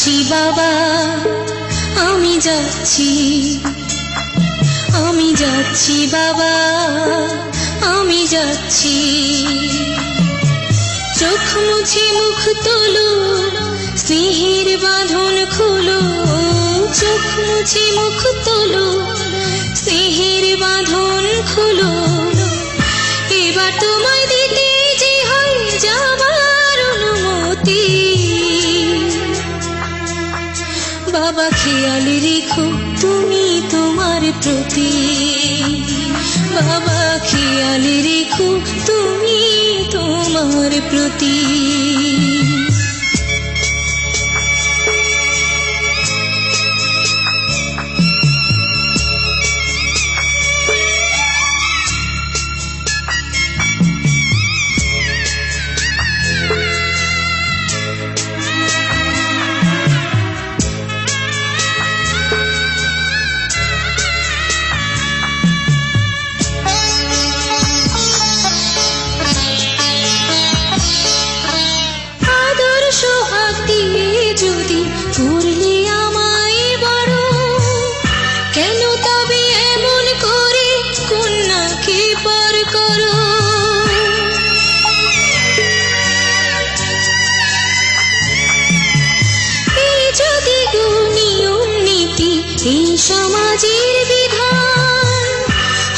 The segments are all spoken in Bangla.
যাচ্ছি বাবা, আমি যাচ্ছি, আমি যাচ্ছি বাবা, আমি যাচ্ছি। চোখ মুছে মুখ তোলো, স্নেহের বাঁধন খুলো। চোখ মুছে মুখ তোলো, স্নেহের বাঁধন খুলো। এবার তোমায় দিতে যে হয় যাবার অনুমতি। বাবা খেয়াল রেখো তুমি তোমার প্রতি, বাবা খেয়াল রেখো তুমি তোমার প্রতি। যদি করলে আমায় বড়, কেন তবে এমন করে কন্যাকে পর করো? এই যদি নিয়ম নীতি, এই সমাজের বিধান,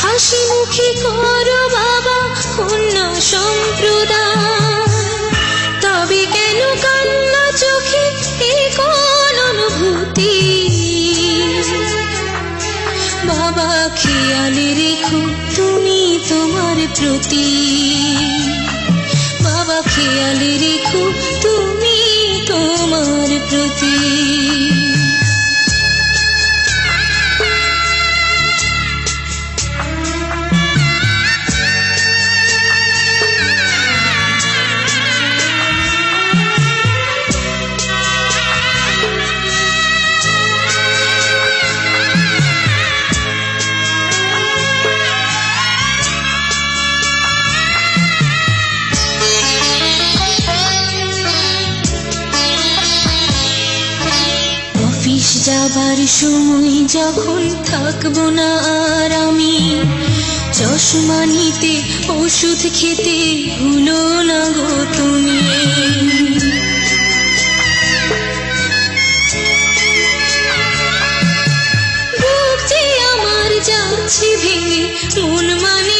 হাসি মুখে করো বাবা কন্যা সম্প্রদান। তবে কেন কান্না চোখে এই কোন অনুভূতি? বাবা খেয়াল রেখো তুমি তোমার প্রতি, বাবা খেয়াল রেখো তুমি তোমার প্রতি। অফিস যাবার সময় যখন থাকবো না আর আমি, চশমা নিতে ওষুধ খেতে ভুলো না গো তুমি। বুক যে আমার যাচ্ছে ভেঙে, মন মানে